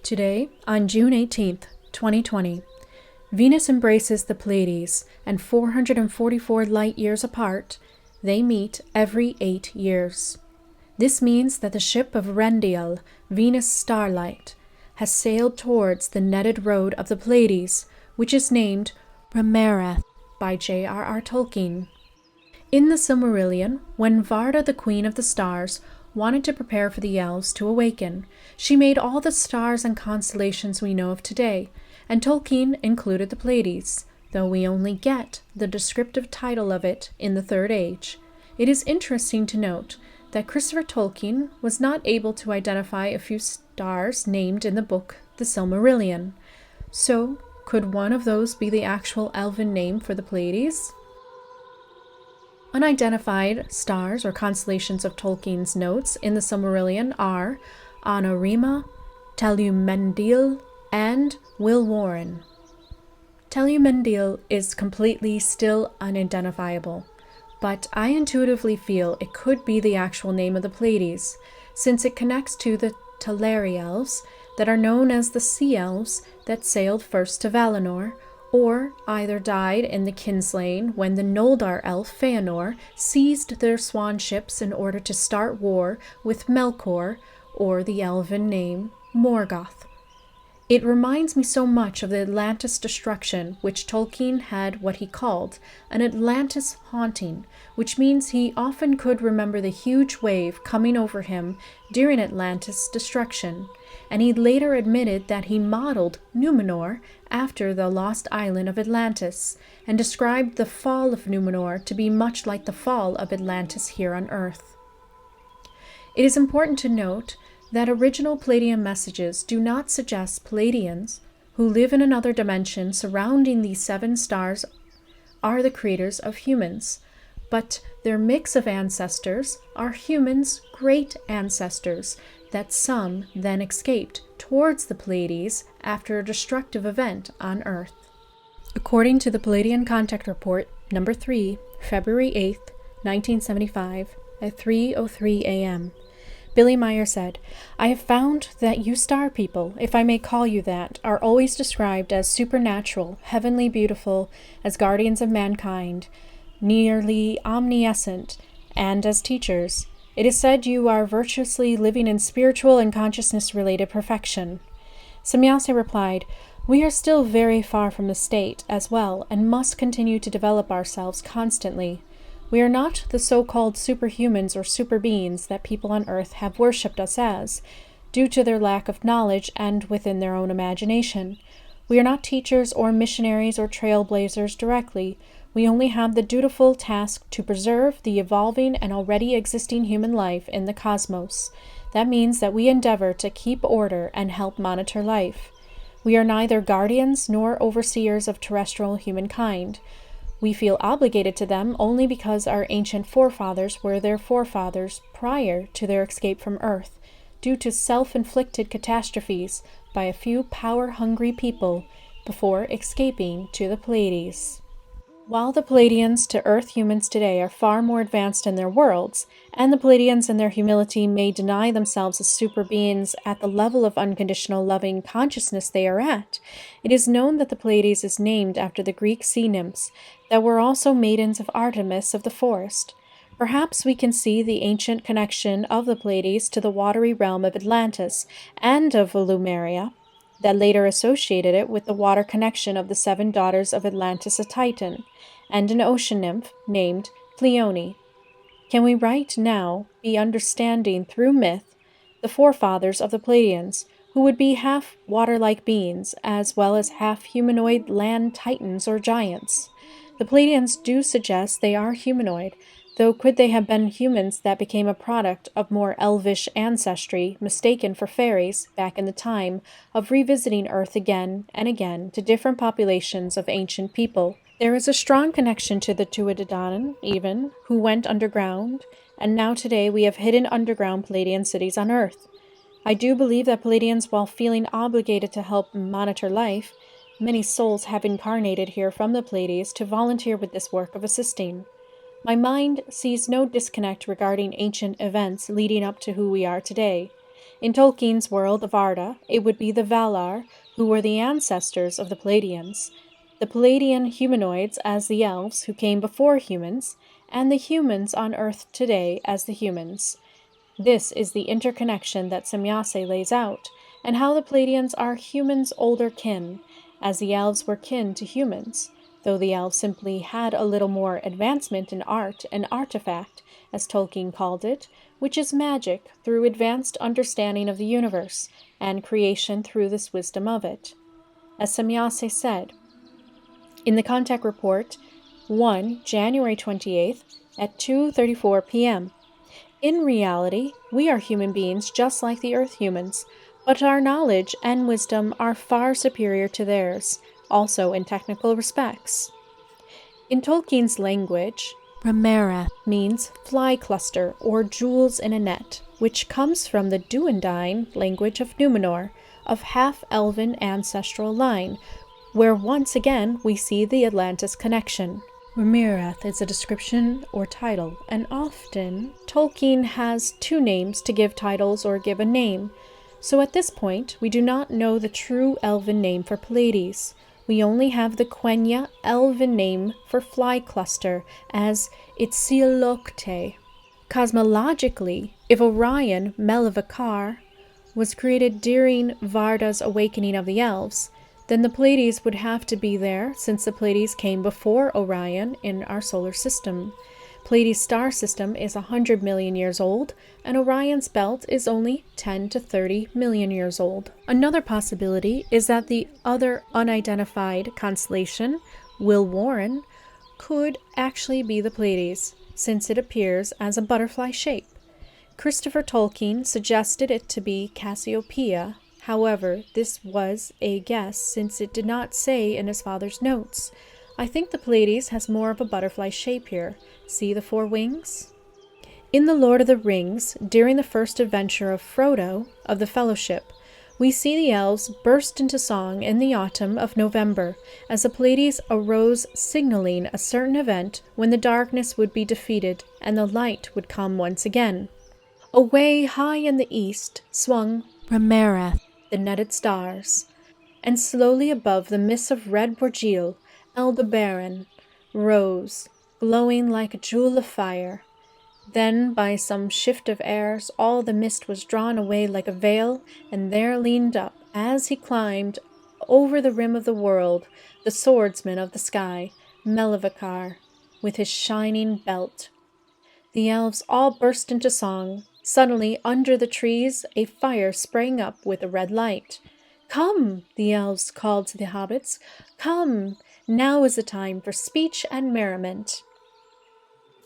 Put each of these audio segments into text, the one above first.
Today, on June 18th, 2020, Venus embraces the Pleiades, and 444 light years apart, they meet every 8 years. This means that the ship of Earendil, Venus Starlight, has sailed towards the netted road of the Pleiades, which is named Remmirath by J.R.R. Tolkien. In the Silmarillion, when Varda, the Queen of the Stars, wanted to prepare for the Elves to awaken, she made all the stars and constellations we know of today, and Tolkien included the Pleiades, though we only get the descriptive title of it in the Third Age. It is interesting to note that Christopher Tolkien was not able to identify a few stars named in the book The Silmarillion. So, could one of those be the actual Elven name for the Pleiades? Unidentified stars or constellations of Tolkien's notes in the Silmarillion are Annamare, Earendil, and Cuivienyarna. Earendil is completely still unidentifiable, but I intuitively feel it could be the actual name of the Pleiades, since it connects to the Teleri Elves that are known as the Sea Elves that sailed first to Valinor, or either died in the Kinslaying when the Noldor elf Feanor seized their swan ships in order to start war with Melkor, or the Elven name Morgoth. It reminds me so much of the Atlantis destruction, which Tolkien had what he called an Atlantis haunting, which means he often could remember the huge wave coming over him during Atlantis' destruction, and he later admitted that he modeled Numenor after the lost island of Atlantis, and described the fall of Numenor to be much like the fall of Atlantis here on Earth. It is important to note that original Pleiadian messages do not suggest Pleiadians, who live in another dimension surrounding these 7 stars, are the creators of humans, but their mix of ancestors are humans' great ancestors that some then escaped towards the Pleiades after a destructive event on Earth. According to the Pleiadian Contact Report, number 3, February 8th, 1975, at 3:03 a.m., Billy Meyer said, "I have found that you star people, if I may call you that, are always described as supernatural, heavenly beautiful, as guardians of mankind, nearly omniscient, and as teachers. It is said you are virtuously living in spiritual and consciousness-related perfection." Semyase replied, "We are still very far from the state as well, and must continue to develop ourselves constantly. We are not the so-called superhumans or superbeings that people on Earth have worshipped us as, due to their lack of knowledge and within their own imagination. We are not teachers or missionaries or trailblazers directly. We only have the dutiful task to preserve the evolving and already existing human life in the cosmos. That means that we endeavor to keep order and help monitor life. We are neither guardians nor overseers of terrestrial humankind. We feel obligated to them only because our ancient forefathers were their forefathers prior to their escape from Earth, due to self-inflicted catastrophes by a few power-hungry people before escaping to the Pleiades. While the Pleiadians to Earth humans today are far more advanced in their worlds, and the Pleiadians in their humility may deny themselves as super beings at the level of unconditional loving consciousness they are at, it is known that the Pleiades is named after the Greek sea nymphs that were also maidens of Artemis of the forest. Perhaps we can see the ancient connection of the Pleiades to the watery realm of Atlantis and of Lemuria, that later associated it with the water connection of the 7 daughters of Atlantis, a Titan, and an ocean nymph named Pleione. Can we right now be understanding through myth the forefathers of the Pleiadians, who would be half water-like beings, as well as half humanoid land titans or giants? The Pleiadians do suggest they are humanoid, though could they have been humans that became a product of more elvish ancestry, mistaken for fairies, back in the time of revisiting Earth again and again to different populations of ancient people? There is a strong connection to the Tuatha even, who went underground, and now today we have hidden underground Pleiadian cities on Earth. I do believe that Pleiadians, while feeling obligated to help monitor life, many souls have incarnated here from the Pleiades to volunteer with this work of assisting. My mind sees no disconnect regarding ancient events leading up to who we are today. In Tolkien's world of Arda, it would be the Valar, who were the ancestors of the Pleiadians, the Pleiadian humanoids as the Elves who came before humans, and the humans on Earth today as the humans. This is the interconnection that Semjase lays out, and how the Pleiadians are humans' older kin, as the Elves were kin to humans, though the Elves simply had a little more advancement in art and artifact, as Tolkien called it, which is magic through advanced understanding of the universe, and creation through this wisdom of it. As Semjase said, in the contact report, 1 January 28th at 2:34 p.m., in reality, we are human beings just like the Earth humans, but our knowledge and wisdom are far superior to theirs, also in technical respects. In Tolkien's language, Remmirath means fly cluster or jewels in a net, which comes from the Dunedain language of Numenor, of half-elven ancestral line, where once again we see the Atlantis connection. Remmirath is a description or title, and often Tolkien has two names to give titles or give a name, so at this point we do not know the true Elven name for Pleiades. We only have the Quenya Elven name for fly cluster as Itzilokte. Cosmologically, if Orion Melivakar was created during Varda's awakening of the Elves, then the Pleiades would have to be there since the Pleiades came before Orion in our solar system. Pleiades' star system is 100 million years old, and Orion's belt is only 10 to 30 million years old. Another possibility is that the other unidentified constellation, Wilwarren, could actually be the Pleiades, since it appears as a butterfly shape. Christopher Tolkien suggested it to be Cassiopeia. However, this was a guess since it did not say in his father's notes. I think the Pleiades has more of a butterfly shape here. See the four wings? In The Lord of the Rings, during the first adventure of Frodo, of the Fellowship, we see the elves burst into song in the autumn of November, as the Pleiades arose signaling a certain event when the darkness would be defeated and the light would come once again. Away high in the east swung Remmirath, the netted stars, and slowly above the mists of red Borgil, Aldebaran rose, glowing like a jewel of fire. Then, by some shift of airs, all the mist was drawn away like a veil, and there leaned up, as he climbed over the rim of the world, the swordsman of the sky, Melivakar, with his shining belt. The elves all burst into song. Suddenly, under the trees, a fire sprang up with a red light. "Come," the elves called to the hobbits, "come, now is the time for speech and merriment."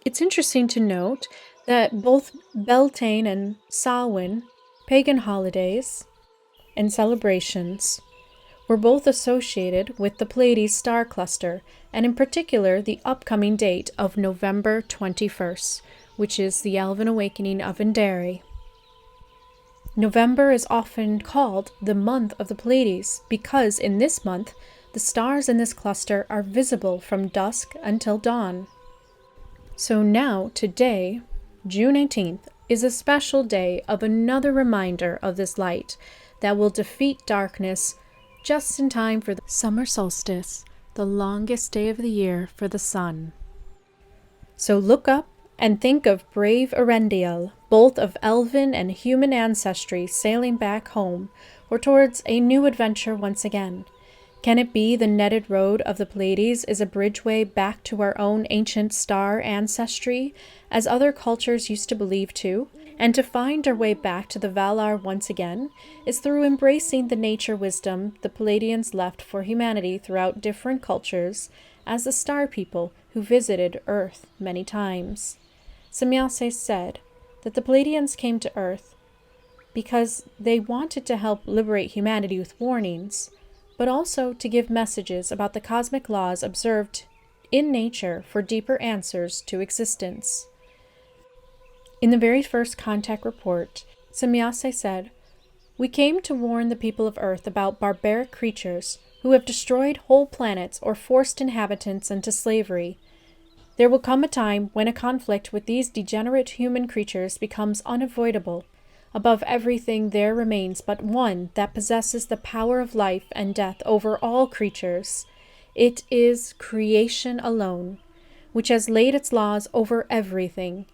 It's interesting to note that both Beltane and Samhain, pagan holidays and celebrations, were both associated with the Pleiades star cluster, and in particular the upcoming date of November 21st, which is the Elven awakening of Indari. November is often called the month of the Pleiades because in this month the stars in this cluster are visible from dusk until dawn. So now, today, June 18th, is a special day of another reminder of this light that will defeat darkness just in time for the summer solstice, the longest day of the year for the sun. So look up and think of brave Earendil, both of elven and human ancestry, sailing back home, or towards a new adventure once again. Can it be the netted road of the Pleiades is a bridgeway back to our own ancient star ancestry, as other cultures used to believe too? And to find our way back to the Valar once again is through embracing the nature wisdom the Pleiadians left for humanity throughout different cultures as the star people who visited Earth many times. Semjase said that the Pleiadians came to Earth because they wanted to help liberate humanity with warnings, but also to give messages about the cosmic laws observed in nature for deeper answers to existence. In the very first contact report, Semjase said, "We came to warn the people of Earth about barbaric creatures who have destroyed whole planets or forced inhabitants into slavery. There will come a time when a conflict with these degenerate human creatures becomes unavoidable. Above everything there remains but one that possesses the power of life and death over all creatures. It is creation alone, which has laid its laws over everything,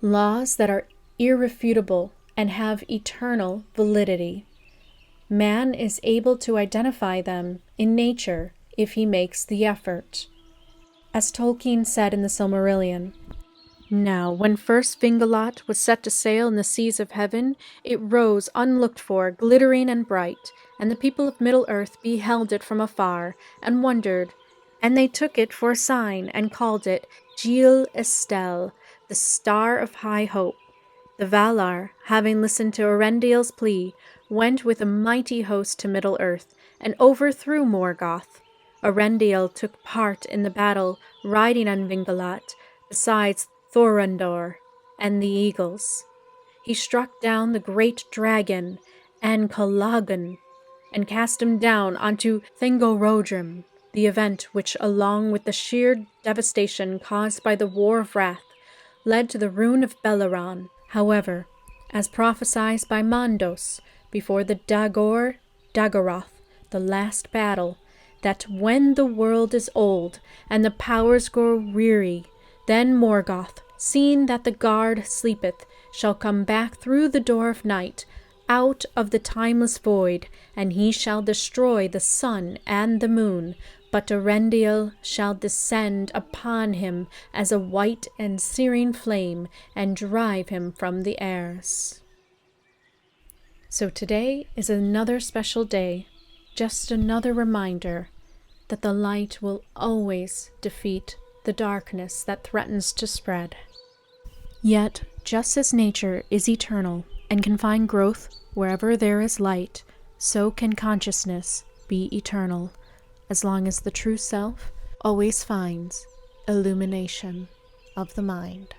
laws that are irrefutable and have eternal validity. Man is able to identify them in nature if he makes the effort. As Tolkien said in the Silmarillion, "Now, when first Vingalot was set to sail in the seas of heaven, it rose unlooked for, glittering and bright, and the people of Middle-earth beheld it from afar, and wondered, and they took it for a sign, and called it Gil Estel, the Star of High Hope. The Valar, having listened to Earendil's plea, went with a mighty host to Middle-earth, and overthrew Morgoth. Earendil took part in the battle, riding on Vingalot, besides Thorondor and the eagles. He struck down the great dragon, Ancalagan, and cast him down onto Thangorodrim, the event which, along with the sheer devastation caused by the War of Wrath, led to the ruin of Beleriand. However, as prophesied by Mandos before the Daggoroth, the last battle, that when the world is old and the powers grow weary, then Morgoth, seeing that the guard sleepeth, shall come back through the door of night, out of the timeless void, and he shall destroy the sun and the moon, but Earendil shall descend upon him as a white and searing flame, and drive him from the airs." So today is another special day, just another reminder that the light will always defeat the darkness that threatens to spread. Yet, just as nature is eternal and can find growth wherever there is light, so can consciousness be eternal, as long as the true self always finds illumination of the mind.